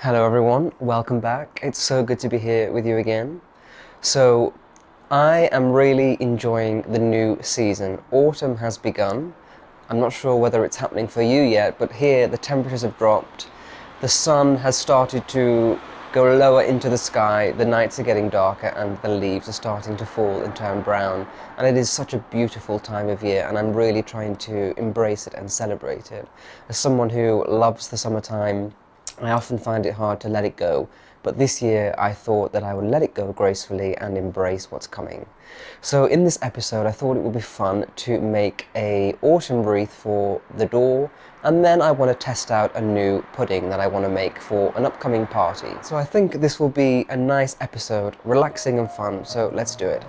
Hello everyone, welcome back. It's so good to be here with you again. So, I am really enjoying the new season. Autumn has begun. I'm not sure whether it's happening for you yet, but here the temperatures have dropped. The sun has started to go lower into the sky, the nights are getting darker, and the leaves are starting to fall and turn brown. And it is such a beautiful time of year, and I'm really trying to embrace it and celebrate it. As someone who loves the summertime, I often find it hard to let it go, but this year I thought that I would let it go gracefully and embrace what's coming. So in this episode I thought it would be fun to make a autumn wreath for the door, and then I want to test out a new pudding that I want to make for an upcoming party. So I think this will be a nice episode, relaxing and fun, so let's do it.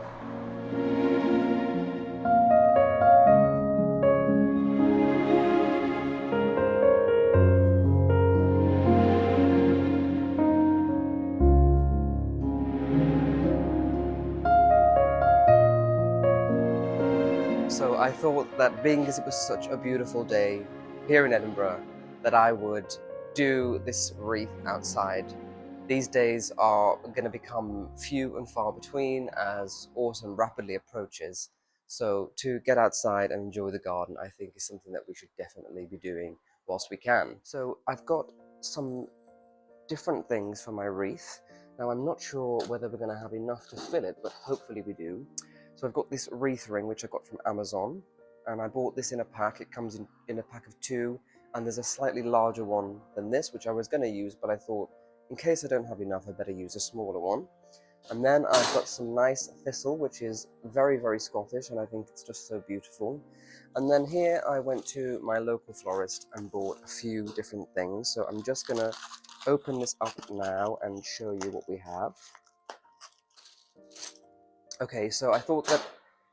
So I thought that being as it was such a beautiful day here in Edinburgh, that I would do this wreath outside. These days are going to become few and far between as autumn rapidly approaches. So to get outside and enjoy the garden, I think is something that we should definitely be doing whilst we can. So I've got some different things for my wreath. Now I'm not sure whether we're going to have enough to fill it, but hopefully we do. So I've got this wreath ring which I got from Amazon, and I bought this in a pack. It comes in a pack of 2, and there's a slightly larger one than this which I was going to use, but I thought in case I don't have enough I better use a smaller one. And then I've got some nice thistle, which is very, very Scottish, and I think it's just so beautiful. And then here I went to my local florist and bought a few different things. So I'm just gonna open this up now and show you what we have. Okay, so I thought that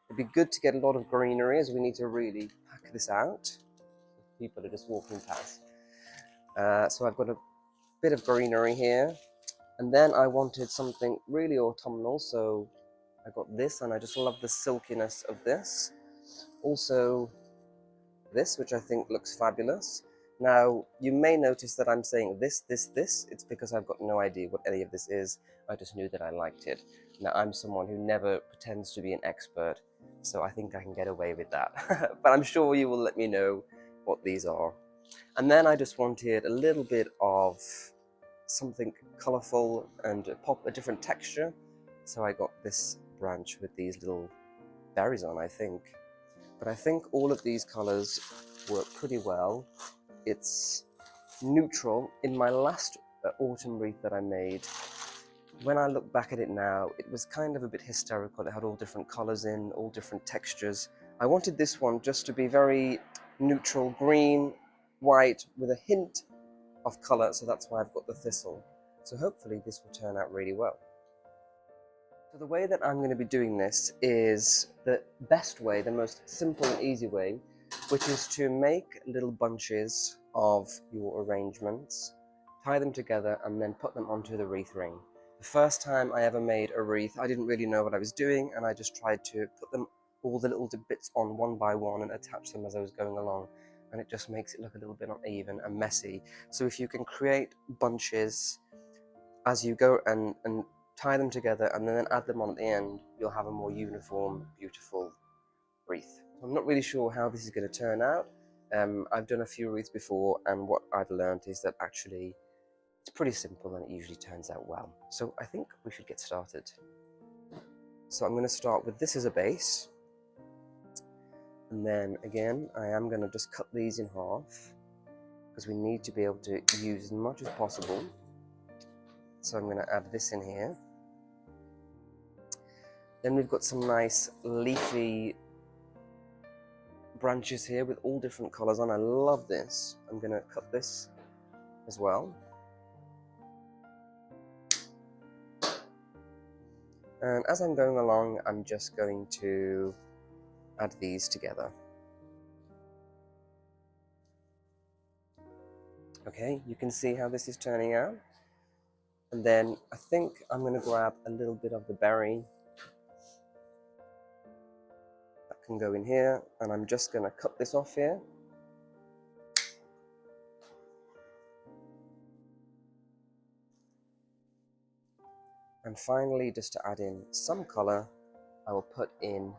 it'd be good to get a lot of greenery as we need to really pack this out. People are just walking past. So I've got a bit of greenery here. And then I wanted something really autumnal, so I got this, and I just love the silkiness of this. Also, this, which I think looks fabulous. Now, you may notice that I'm saying this. It's because I've got no idea what any of this is. I just knew that I liked it. Now, I'm someone who never pretends to be an expert, so I think I can get away with that. But I'm sure you will let me know what these are. And then I just wanted a little bit of something colourful and pop a different texture. So I got this branch with these little berries on, I think. But I think all of these colours work pretty well. It's neutral. In my last autumn wreath that I made, when I look back at it now, it was kind of a bit hysterical. It had all different colours in, all different textures. I wanted this one just to be very neutral, green, white, with a hint of colour, so that's why I've got the thistle. So hopefully this will turn out really well. So the way that I'm going to be doing this is the best way, the most simple and easy way, which is to make little bunches of your arrangements, tie them together, and then put them onto the wreath ring. The first time I ever made a wreath, I didn't really know what I was doing, and I just tried to put them all the little bits on one by one and attach them as I was going along. And it just makes it look a little bit uneven and messy. So if you can create bunches as you go and tie them together and then add them on at the end, you'll have a more uniform, beautiful wreath. I'm not really sure how this is going to turn out. I've done a few wreaths before, and what I've learned is that actually it's pretty simple and it usually turns out well. So I think we should get started. So I'm going to start with this as a base. And then again, I am going to just cut these in half because we need to be able to use as much as possible. So I'm going to add this in here. Then we've got some nice leafy branches here with all different colours on. I love this. I'm going to cut this as well. And as I'm going along, I'm just going to add these together. Okay, you can see how this is turning out. And then I think I'm going to grab a little bit of the berry. That can go in here, and I'm just going to cut this off here. And finally, just to add in some colour, I will put in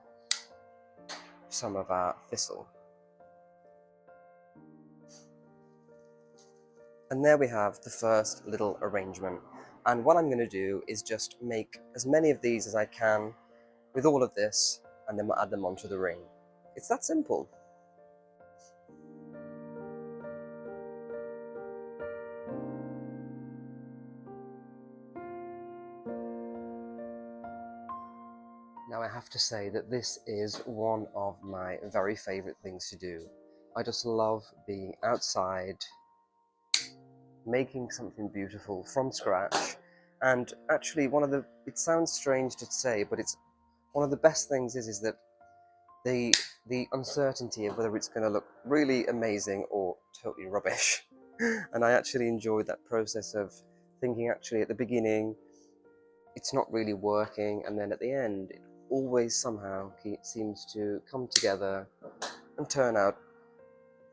some of our thistle. And there we have the first little arrangement. And what I'm going to do is just make as many of these as I can with all of this, and then we'll add them onto the ring. It's that simple. Now I have to say that this is one of my very favourite things to do. I just love being outside, making something beautiful from scratch. And actually it sounds strange to say, but it's one of the best things is that the uncertainty of whether it's going to look really amazing or totally rubbish. And I actually enjoyed that process of thinking actually at the beginning it's not really working, and then at the end it always somehow seems to come together and turn out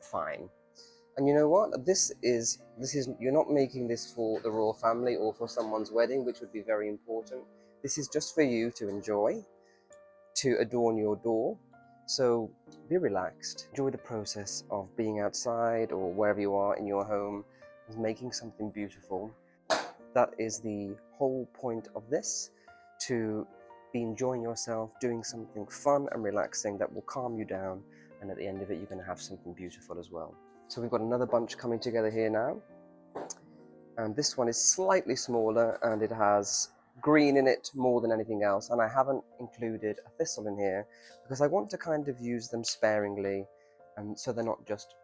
fine. And you know what? This is you're not making this for the royal family or for someone's wedding, which would be very important. This is just for you to enjoy, to adorn your door. So be relaxed, enjoy the process of being outside or wherever you are in your home, making something beautiful. That is the whole point of this, to be enjoying yourself, doing something fun and relaxing that will calm you down, and at the end of it you're going to have something beautiful as well. So we've got another bunch coming together here now, and this one is slightly smaller and it has green in it more than anything else, and I haven't included a thistle in here because I want to kind of use them sparingly, and so they're not just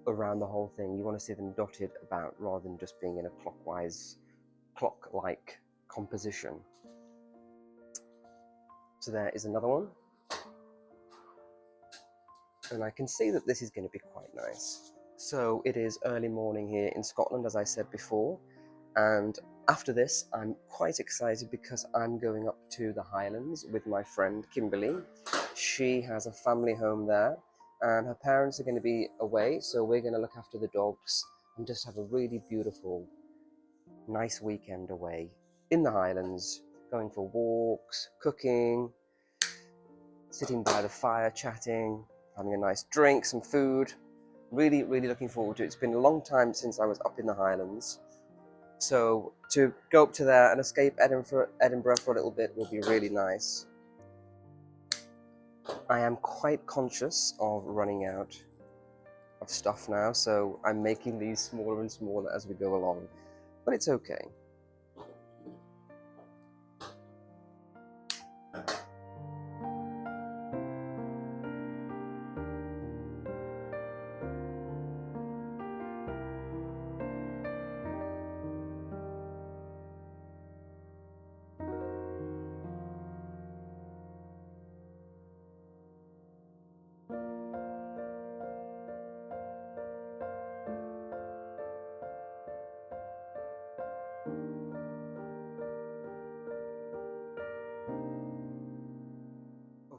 around the whole thing. You want to see them dotted about rather than just being in a clock-like composition. So there is another one, and I can see that this is going to be quite nice. So it is early morning here in Scotland, as I said before, and after this I'm quite excited because I'm going up to the Highlands with my friend Kimberly. She has a family home there and her parents are going to be away, so we're going to look after the dogs and just have a really beautiful, nice weekend away in the Highlands, going for walks, cooking, sitting by the fire, chatting, having a nice drink, some food. Really, really looking forward to it. It's been a long time since I was up in the Highlands. So to go up to there and escape Edinburgh for a little bit will be really nice. I am quite conscious of running out of stuff now, so I'm making these smaller and smaller as we go along. But it's okay.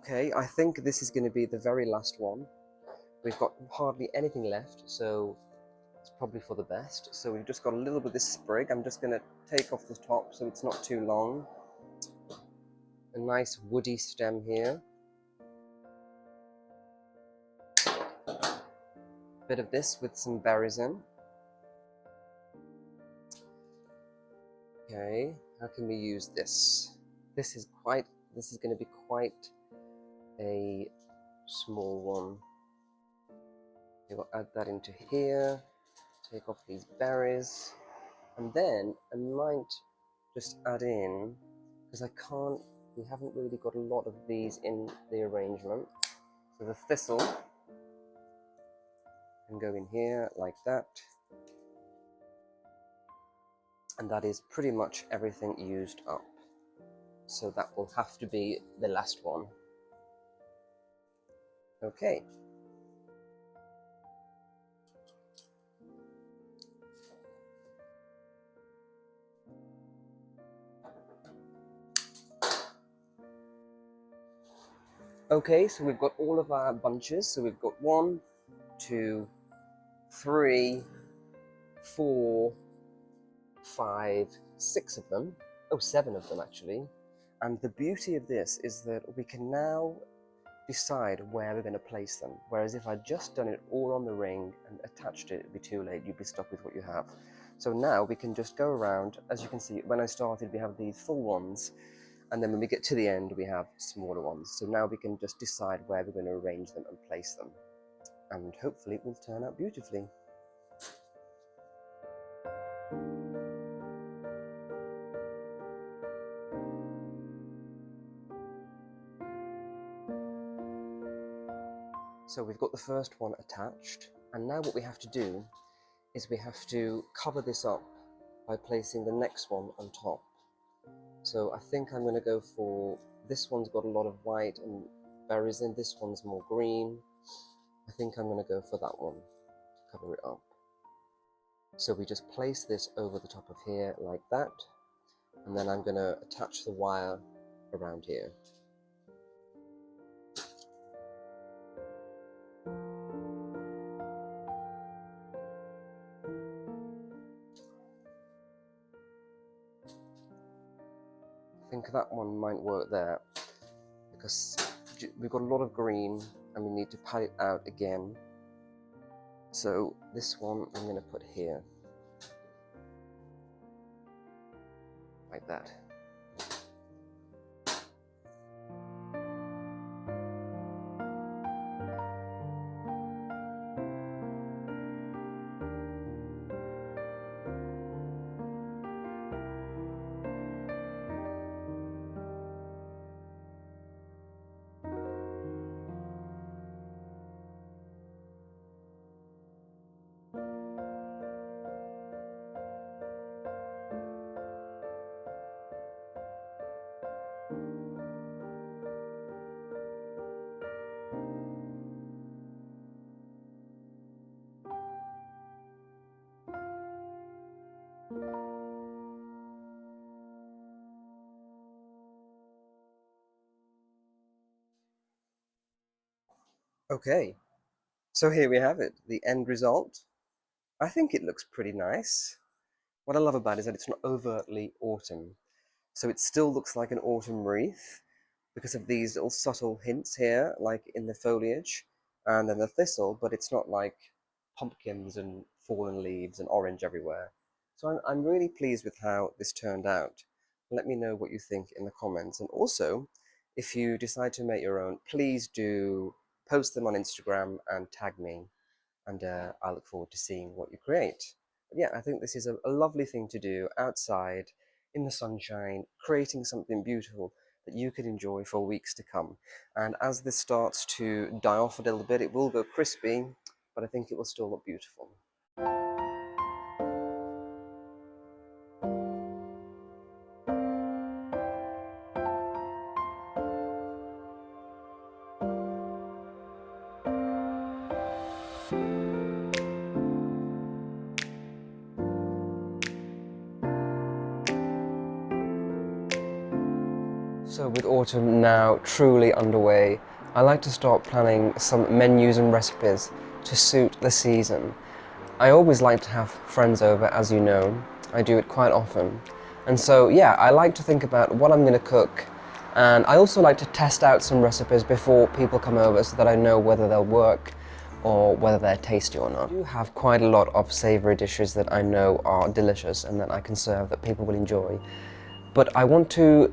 Okay, I think this is going to be the very last one. We've got hardly anything left, so it's probably for the best. So we've just got a little bit of this sprig. I'm just going to take off the top so it's not too long. A nice woody stem here. Bit of this with some berries in. Okay, how can we use this? This is going to be quite a small one. We'll add that into here, take off these berries, and then I might just add in, because we haven't really got a lot of these in the arrangement. So the thistle can go in here like that. And that is pretty much everything used up. So that will have to be the last one. Okay. Okay, so we've got all of our bunches. So we've got 1, 2, 3, 4, 5, 6 of them. oh, 7 of them actually. And the beauty of this is that we can now decide where we're going to place them. Whereas if I'd just done it all on the ring and attached it, it'd be too late. You'd be stuck with what you have. So now we can just go around. As you can see, when I started, we have these full ones. And then when we get to the end, we have smaller ones. So now we can just decide where we're going to arrange them and place them. And hopefully it will turn out beautifully. So we've got the first one attached, and now what we have to do is we have to cover this up by placing the next one on top. So I think I'm going to go for, this one's got a lot of white and berries in, this one's more green. I think I'm going to go for that one to cover it up. So we just place this over the top of here like that, and then I'm going to attach the wire around here. I think that one might work there because we've got a lot of green and we need to pat it out again. So this one I'm going to put here, like that. Okay, so here we have it, the end result. I think it looks pretty nice. What I love about it is that it's not overtly autumn. So it still looks like an autumn wreath because of these little subtle hints here, like in the foliage and then the thistle, but it's not like pumpkins and fallen leaves and orange everywhere. So I'm really pleased with how this turned out. Let me know what you think in the comments. And also, if you decide to make your own, please do post them on Instagram and tag me. And I look forward to seeing what you create. But yeah, I think this is a lovely thing to do outside in the sunshine, creating something beautiful that you can enjoy for weeks to come. And as this starts to die off a little bit, it will go crispy, but I think it will still look beautiful. So with autumn now truly underway, I like to start planning some menus and recipes to suit the season. I always like to have friends over, as you know. I do it quite often. And so yeah, I like to think about what I'm going to cook, and I also like to test out some recipes before people come over so that I know whether they'll work or whether they're tasty or not. I do have quite a lot of savoury dishes that I know are delicious and that I can serve that people will enjoy. But I want to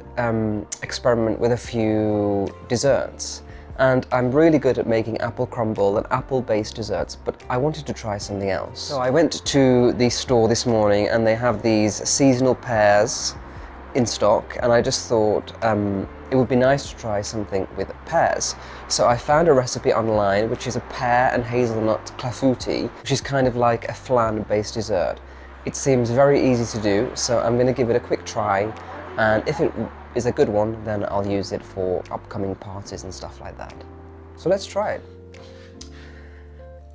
experiment with a few desserts. And I'm really good at making apple crumble and apple-based desserts, but I wanted to try something else. So I went to the store this morning and they have these seasonal pears in stock, and I just thought it would be nice to try something with pears. So I found a recipe online, which is a pear and hazelnut clafoutis, which is kind of like a flan-based dessert. It seems very easy to do, so I'm going to give it a quick try, and if it is a good one, then I'll use it for upcoming parties and stuff like that. So let's try it.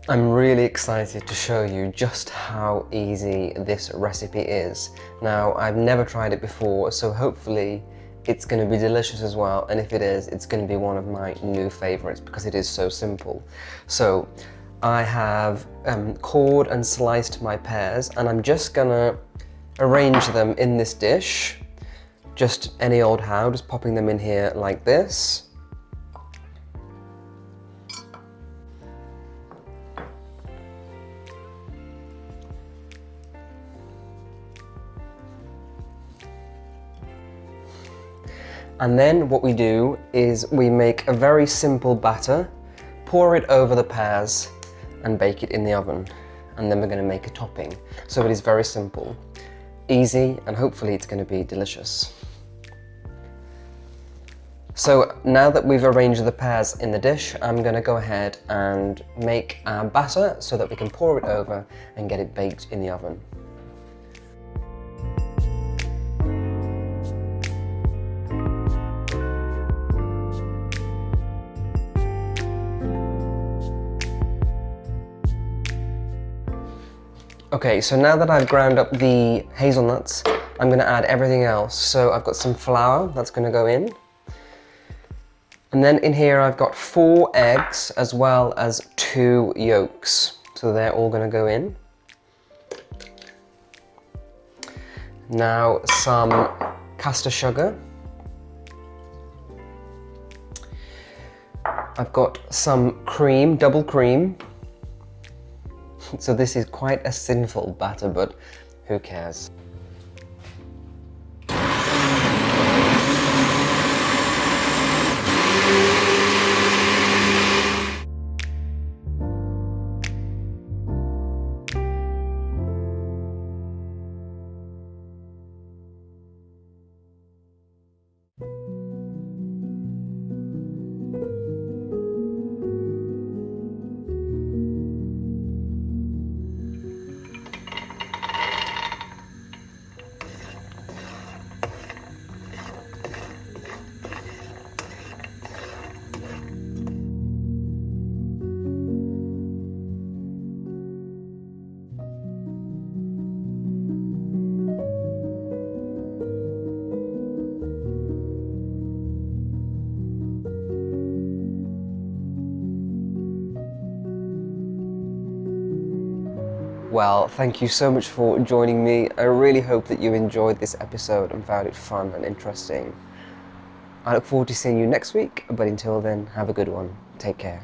I'm really excited to show you just how easy this recipe is. Now, I've never tried it before, so hopefully it's going to be delicious as well, and if it is, it's going to be one of my new favorites because it is so simple. So I have cored and sliced my pears, and I'm just gonna arrange them in this dish. just any old how, just popping them in here like this. And then what we do is we make a very simple batter, pour it over the pears and bake it in the oven. And then we're going to make a topping. So it is very simple, easy, and hopefully it's going to be delicious. So now that we've arranged the pears in the dish, I'm going to go ahead and make our batter so that we can pour it over and get it baked in the oven. Okay, so now that I've ground up the hazelnuts, I'm going to add everything else. So I've got some flour that's going to go in. And then in here I've got 4 eggs as well as 2 yolks. So they're all going to go in. Now some caster sugar. I've got some cream, double cream. So this is quite a sinful batter, but who cares? Well, thank you so much for joining me. I really hope that you enjoyed this episode and found it fun and interesting. I look forward to seeing you next week, but until then, have a good one. Take care.